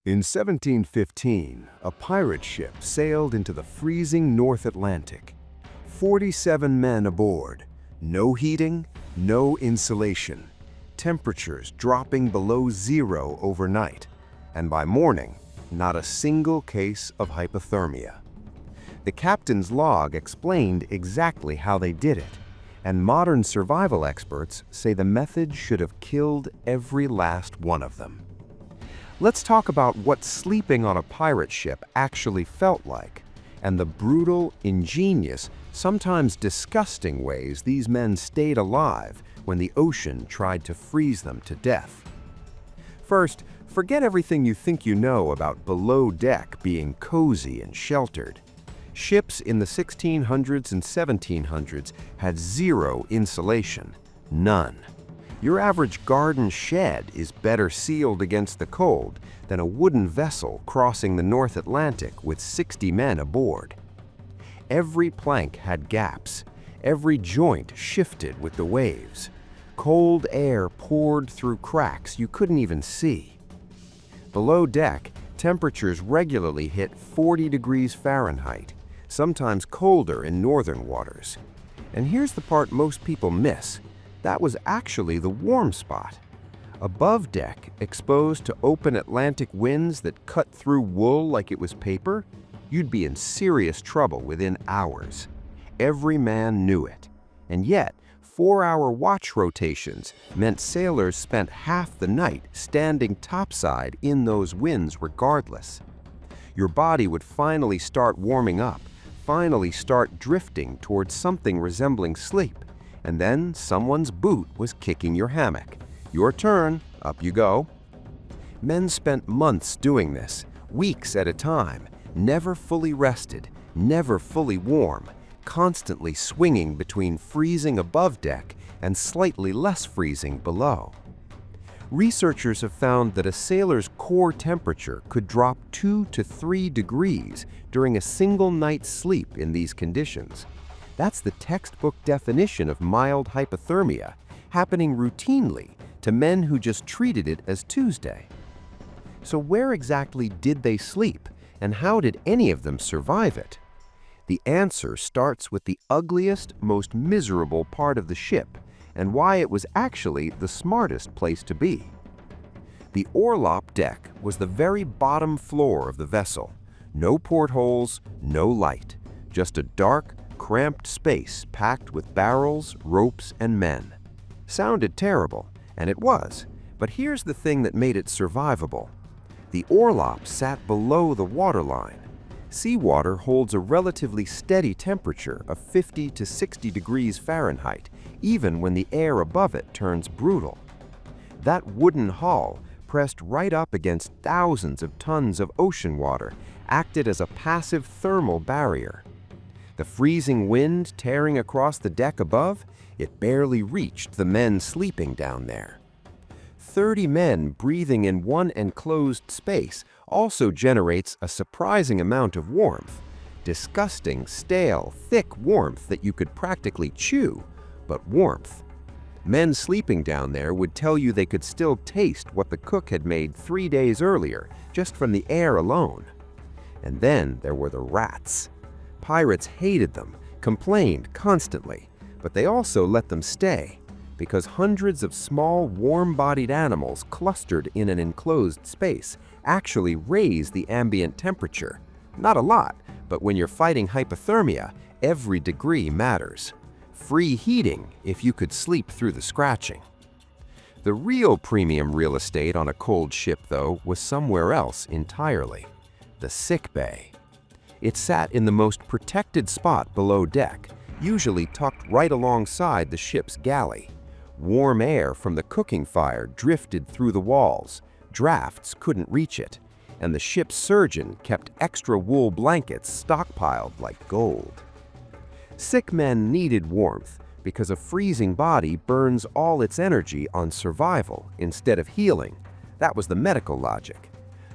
In 1715, a pirate ship sailed into the freezing North Atlantic. 47 men aboard, no heating, no insulation, temperatures dropping below zero overnight, and by morning, not a single case of hypothermia. The captain's log explained exactly how they did it, and modern survival experts say the method should have killed every last one of them. Let's talk about what sleeping on a pirate ship actually felt like, and the brutal, ingenious, sometimes disgusting ways these men stayed alive when the ocean tried to freeze them to death. First, forget everything you think you know about below deck being cozy and sheltered. Ships in the 1600s and 1700s had zero insulation, none. Your average garden shed is better sealed against the cold than a wooden vessel crossing the North Atlantic with 60 men aboard. Every plank had gaps, every joint shifted with the waves. Cold air poured through cracks you couldn't even see. Below deck, temperatures regularly hit 40 degrees Fahrenheit, sometimes colder in northern waters. And here's the part most people miss. That was actually the warm spot. Above deck, exposed to open Atlantic winds that cut through wool like it was paper, you'd be in serious trouble within hours. Every man knew it. And yet, 4-hour watch rotations meant sailors spent half the night standing topside in those winds regardless. Your body would finally start warming up, finally start drifting towards something resembling sleep. And then someone's boot was kicking your hammock. Your turn, up you go. Men spent months doing this, weeks at a time, never fully rested, never fully warm, constantly swinging between freezing above deck and slightly less freezing below. Researchers have found that a sailor's core temperature could drop 2 to 3 degrees during a single night's sleep in these conditions. That's the textbook definition of mild hypothermia, happening routinely to men who just treated it as Tuesday. So where exactly did they sleep, and how did any of them survive it? The answer starts with the ugliest, most miserable part of the ship, and why it was actually the smartest place to be. The Orlop deck was the very bottom floor of the vessel. No portholes, no light, just a dark, cramped space packed with barrels, ropes, and men. Sounded terrible, and it was, but here's the thing that made it survivable. The Orlop sat below the waterline. Seawater holds a relatively steady temperature of 50 to 60 degrees Fahrenheit, even when the air above it turns brutal. That wooden hull, pressed right up against thousands of tons of ocean water, acted as a passive thermal barrier. The freezing wind tearing across the deck above, it barely reached the men sleeping down there. 30 men breathing in one enclosed space also generates a surprising amount of warmth. Disgusting, stale, thick warmth that you could practically chew, but warmth. Men sleeping down there would tell you they could still taste what the cook had made 3 days earlier, just from the air alone. And then there were the rats. Pirates hated them, complained constantly, but they also let them stay, because hundreds of small, warm-bodied animals clustered in an enclosed space actually raise the ambient temperature. Not a lot, but when you're fighting hypothermia, every degree matters. Free heating if you could sleep through the scratching. The real premium real estate on a cold ship, though, was somewhere else entirely: the sick bay. It sat in the most protected spot below deck, usually tucked right alongside the ship's galley. Warm air from the cooking fire drifted through the walls. Drafts couldn't reach it, and the ship's surgeon kept extra wool blankets stockpiled like gold. Sick men needed warmth because a freezing body burns all its energy on survival instead of healing. That was the medical logic.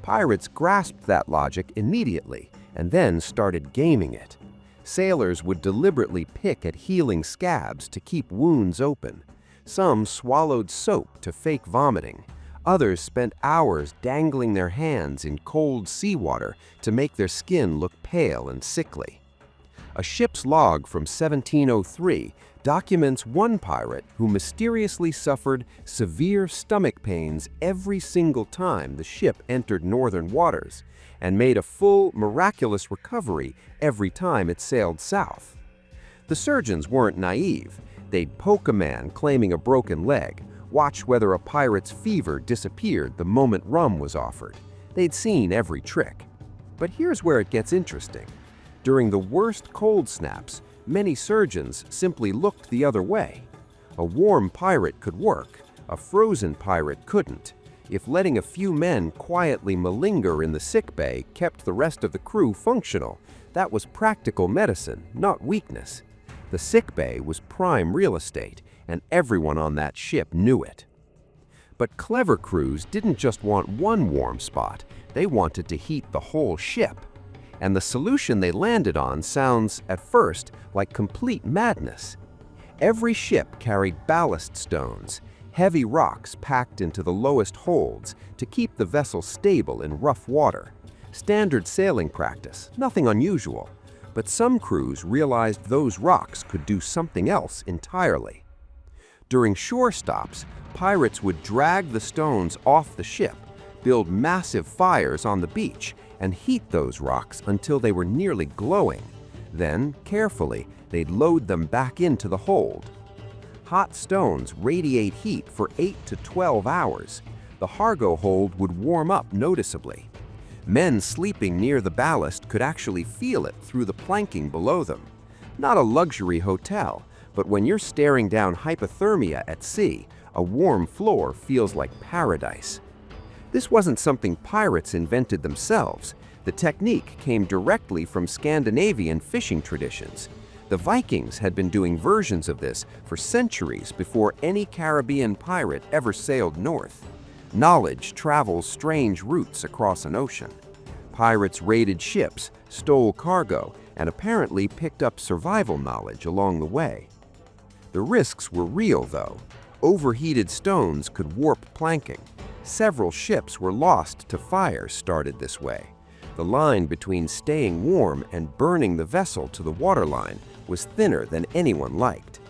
Pirates grasped that logic immediately and then started gaming it. Sailors would deliberately pick at healing scabs to keep wounds open. Some swallowed soap to fake vomiting. Others spent hours dangling their hands in cold seawater to make their skin look pale and sickly. A ship's log from 1703 documents one pirate who mysteriously suffered severe stomach pains every single time the ship entered northern waters, and made a full, miraculous recovery every time it sailed south. The surgeons weren't naive. They'd poke a man claiming a broken leg, watch whether a pirate's fever disappeared the moment rum was offered. They'd seen every trick. But here's where it gets interesting. During the worst cold snaps, many surgeons simply looked the other way. A warm pirate could work, a frozen pirate couldn't. If letting a few men quietly malinger in the sickbay kept the rest of the crew functional, that was practical medicine, not weakness. The sickbay was prime real estate, and everyone on that ship knew it. But clever crews didn't just want one warm spot, they wanted to heat the whole ship. And the solution they landed on sounds, at first, like complete madness. Every ship carried ballast stones, heavy rocks packed into the lowest holds to keep the vessel stable in rough water. Standard sailing practice, nothing unusual. But some crews realized those rocks could do something else entirely. During shore stops, pirates would drag the stones off the ship, build massive fires on the beach, and heat those rocks until they were nearly glowing. Then, carefully, they'd load them back into the hold. Hot stones radiate heat for 8 to 12 hours. The cargo hold would warm up noticeably. Men sleeping near the ballast could actually feel it through the planking below them. Not a luxury hotel, but when you're staring down hypothermia at sea, a warm floor feels like paradise. This wasn't something pirates invented themselves. The technique came directly from Scandinavian fishing traditions. The Vikings had been doing versions of this for centuries before any Caribbean pirate ever sailed north. Knowledge travels strange routes across an ocean. Pirates raided ships, stole cargo, and apparently picked up survival knowledge along the way. The risks were real, though. Overheated stones could warp planking. Several ships were lost to fires started this way. The line between staying warm and burning the vessel to the waterline was thinner than anyone liked.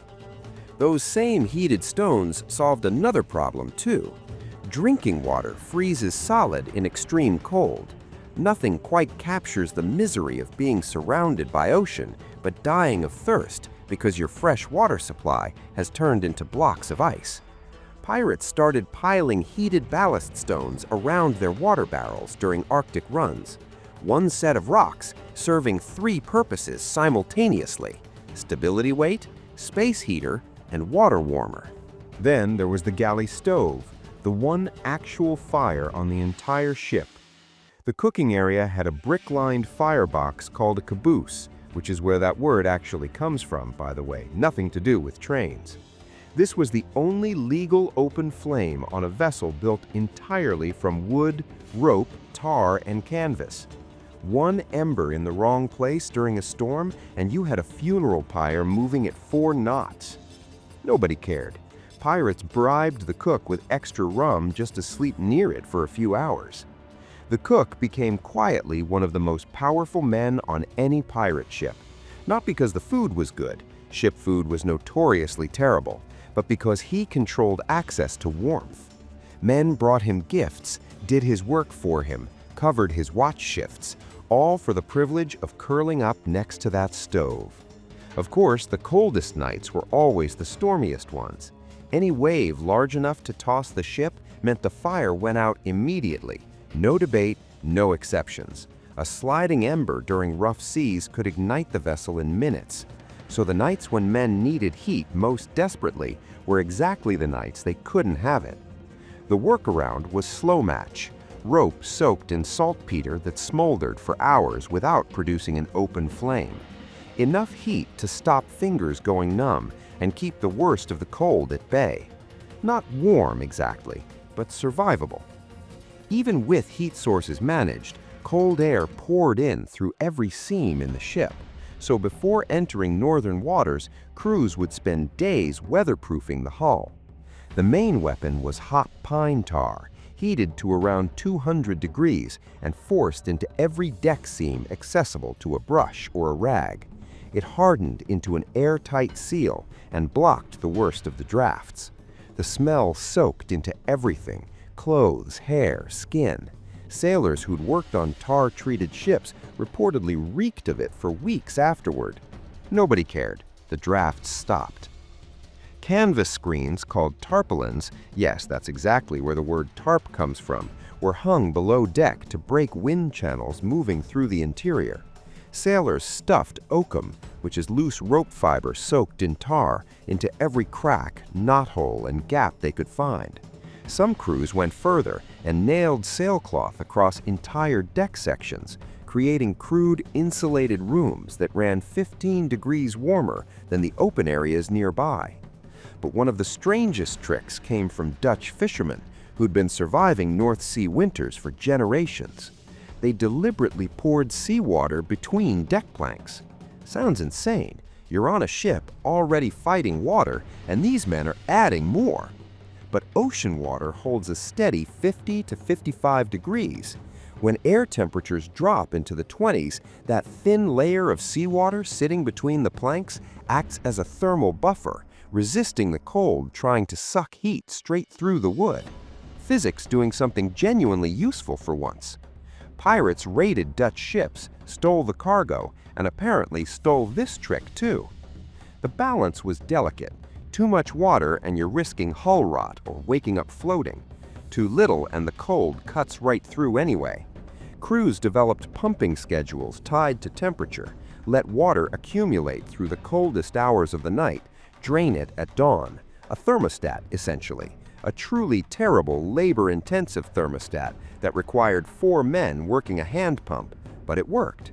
Those same heated stones solved another problem, too. Drinking water freezes solid in extreme cold. Nothing quite captures the misery of being surrounded by ocean, but dying of thirst because your fresh water supply has turned into blocks of ice. Pirates started piling heated ballast stones around their water barrels during Arctic runs. One set of rocks serving 3 purposes simultaneously: stability weight, space heater, and water warmer. Then there was the galley stove, the one actual fire on the entire ship. The cooking area had a brick-lined firebox called a caboose, which is where that word actually comes from, by the way, nothing to do with trains. This was the only legal open flame on a vessel built entirely from wood, rope, tar, and canvas. One ember in the wrong place during a storm, and you had a funeral pyre moving at 4 knots. Nobody cared. Pirates bribed the cook with extra rum just to sleep near it for a few hours. The cook became quietly one of the most powerful men on any pirate ship. Not because the food was good, ship food was notoriously terrible, but because he controlled access to warmth. Men brought him gifts, did his work for him, covered his watch shifts, all for the privilege of curling up next to that stove. Of course, the coldest nights were always the stormiest ones. Any wave large enough to toss the ship meant the fire went out immediately. No debate, no exceptions. A sliding ember during rough seas could ignite the vessel in minutes. So the nights when men needed heat most desperately were exactly the nights they couldn't have it. The workaround was slow match, rope soaked in saltpeter that smoldered for hours without producing an open flame. Enough heat to stop fingers going numb and keep the worst of the cold at bay. Not warm exactly, but survivable. Even with heat sources managed, cold air poured in through every seam in the ship. So before entering northern waters, crews would spend days weatherproofing the hull. The main weapon was hot pine tar. heated to around 200 degrees and forced into every deck seam accessible to a brush or a rag. It hardened into an airtight seal and blocked the worst of the drafts. The smell soaked into everything: clothes, hair, skin. Sailors who'd worked on tar-treated ships reportedly reeked of it for weeks afterward. Nobody cared. The drafts stopped. Canvas screens called tarpaulins, yes, that's exactly where the word tarp comes from, were hung below deck to break wind channels moving through the interior. Sailors stuffed oakum, which is loose rope fiber soaked in tar, into every crack, knothole, and gap they could find. Some crews went further and nailed sailcloth across entire deck sections, creating crude insulated rooms that ran 15 degrees warmer than the open areas nearby. But one of the strangest tricks came from Dutch fishermen who'd been surviving North Sea winters for generations. They deliberately poured seawater between deck planks. Sounds insane. You're on a ship already fighting water, and these men are adding more. But ocean water holds a steady 50 to 55 degrees. When air temperatures drop into the 20s, that thin layer of seawater sitting between the planks acts as a thermal buffer, resisting the cold, trying to suck heat straight through the wood. Physics doing something genuinely useful for once. Pirates raided Dutch ships, stole the cargo, and apparently stole this trick too. The balance was delicate. Too much water and you're risking hull rot or waking up floating. Too little and the cold cuts right through anyway. Crews developed pumping schedules tied to temperature, let water accumulate through the coldest hours of the night, drain it at dawn. A thermostat, essentially. A truly terrible, labor-intensive thermostat that required 4 men working a hand pump, but it worked.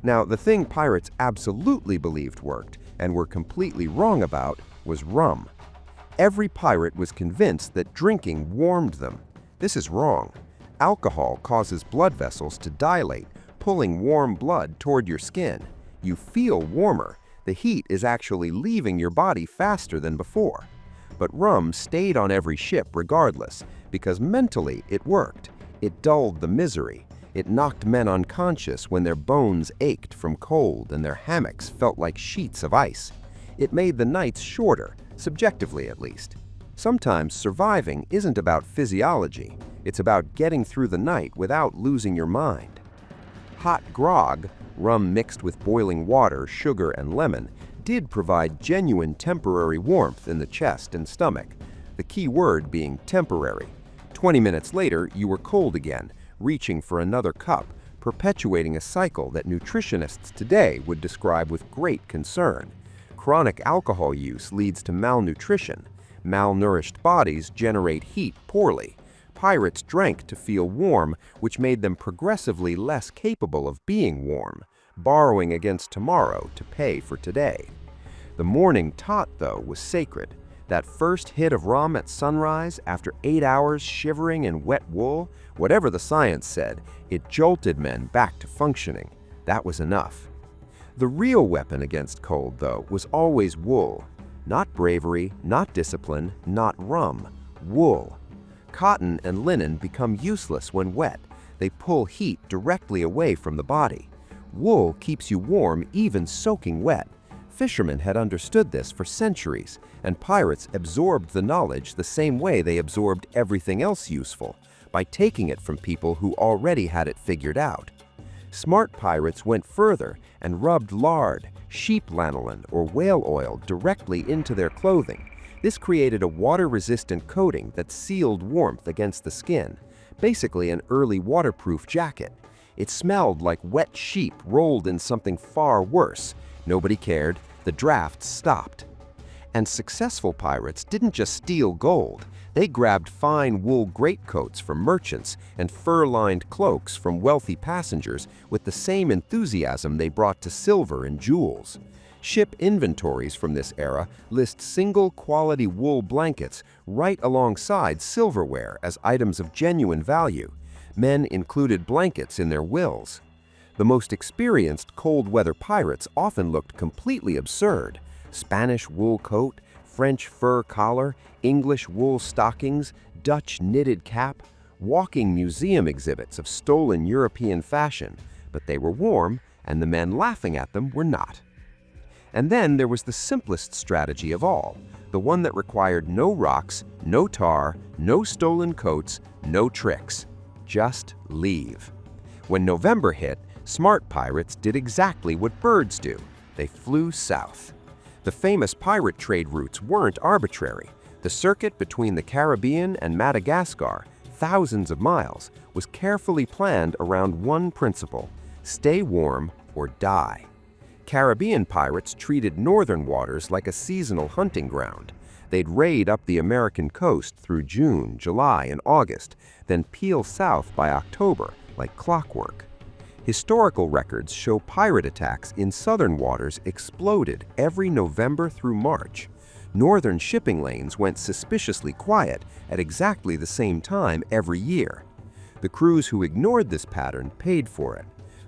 Now, the thing pirates absolutely believed worked, and were completely wrong about, was rum. Every pirate was convinced that drinking warmed them. This is wrong. Alcohol causes blood vessels to dilate, pulling warm blood toward your skin. You feel warmer. The heat is actually leaving your body faster than before. But rum stayed on every ship regardless, because mentally it worked. It dulled the misery. It knocked men unconscious when their bones ached from cold and their hammocks felt like sheets of ice. It made the nights shorter, subjectively at least. Sometimes surviving isn't about physiology. It's about getting through the night without losing your mind. Hot grog, rum mixed with boiling water, sugar, and lemon, did provide genuine temporary warmth in the chest and stomach, the key word being temporary. 20 minutes later, you were cold again, reaching for another cup, perpetuating a cycle that nutritionists today would describe with great concern. Chronic alcohol use leads to malnutrition. Malnourished bodies generate heat poorly. Pirates drank to feel warm, which made them progressively less capable of being warm, borrowing against tomorrow to pay for today. The morning tot, though, was sacred. That first hit of rum at sunrise, after 8 hours shivering in wet wool, whatever the science said, it jolted men back to functioning. That was enough. The real weapon against cold, though, was always wool. Not bravery, not discipline, not rum. Wool. Cotton and linen become useless when wet. They pull heat directly away from the body. Wool keeps you warm even soaking wet. Fishermen had understood this for centuries, and pirates absorbed the knowledge the same way they absorbed everything else useful, by taking it from people who already had it figured out. Smart pirates went further and rubbed lard, sheep lanolin, or whale oil directly into their clothing. This created a water-resistant coating that sealed warmth against the skin, basically an early waterproof jacket. It smelled like wet sheep rolled in something far worse. Nobody cared. The drafts stopped. And successful pirates didn't just steal gold. They grabbed fine wool greatcoats from merchants and fur-lined cloaks from wealthy passengers with the same enthusiasm they brought to silver and jewels. Ship inventories from this era list single-quality wool blankets right alongside silverware as items of genuine value. Men included blankets in their wills. The most experienced cold-weather pirates often looked completely absurd. Spanish wool coat, French fur collar, English wool stockings, Dutch knitted cap. walking museum exhibits of stolen European fashion, but they were warm, and the men laughing at them were not. And then there was the simplest strategy of all, the one that required no rocks, no tar, no stolen coats, no tricks. Just leave. When November hit, smart pirates did exactly what birds do. They flew south. The famous pirate trade routes weren't arbitrary. The circuit between the Caribbean and Madagascar, thousands of miles, was carefully planned around one principle: stay warm or die. Caribbean pirates treated northern waters like a seasonal hunting ground. They'd raid up the American coast through June, July, and August, then peel south by October like clockwork. Historical records show pirate attacks in southern waters exploded every November through March. Northern shipping lanes went suspiciously quiet at exactly the same time every year. The crews who ignored this pattern paid for it.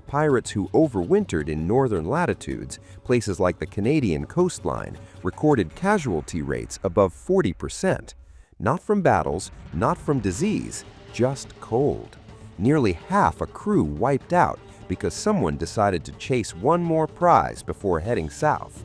Pirates who overwintered in northern latitudes, places like the Canadian coastline, recorded casualty rates above 40%. Not from battles, not from disease, just cold. Nearly half a crew wiped out because someone decided to chase one more prize before heading south.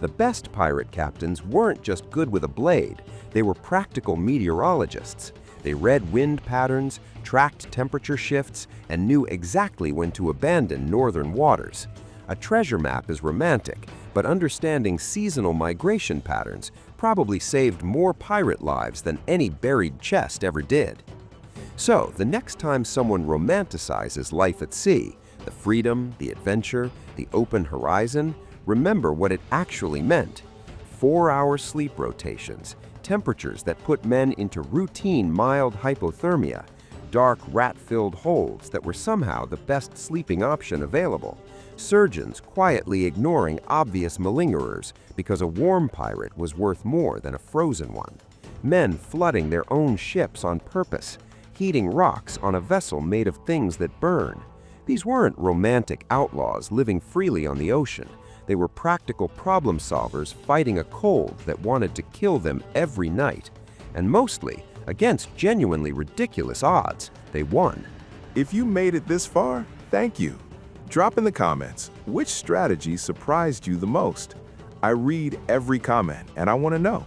The best pirate captains weren't just good with a blade, they were practical meteorologists. They read wind patterns, tracked temperature shifts, and knew exactly when to abandon northern waters. A treasure map is romantic, but understanding seasonal migration patterns probably saved more pirate lives than any buried chest ever did. So, the next time someone romanticizes life at sea, the freedom, the adventure, the open horizon, remember what it actually meant. 4-hour sleep rotations, temperatures that put men into routine mild hypothermia, dark rat-filled holds that were somehow the best sleeping option available, surgeons quietly ignoring obvious malingerers because a warm pirate was worth more than a frozen one, men flooding their own ships on purpose, heating rocks on a vessel made of things that burn. These weren't romantic outlaws living freely on the ocean. They were practical problem solvers fighting a cold that wanted to kill them every night. And mostly, against genuinely ridiculous odds, they won. If you made it this far, thank you. Drop in the comments which strategy surprised you the most. I read every comment and I want to know.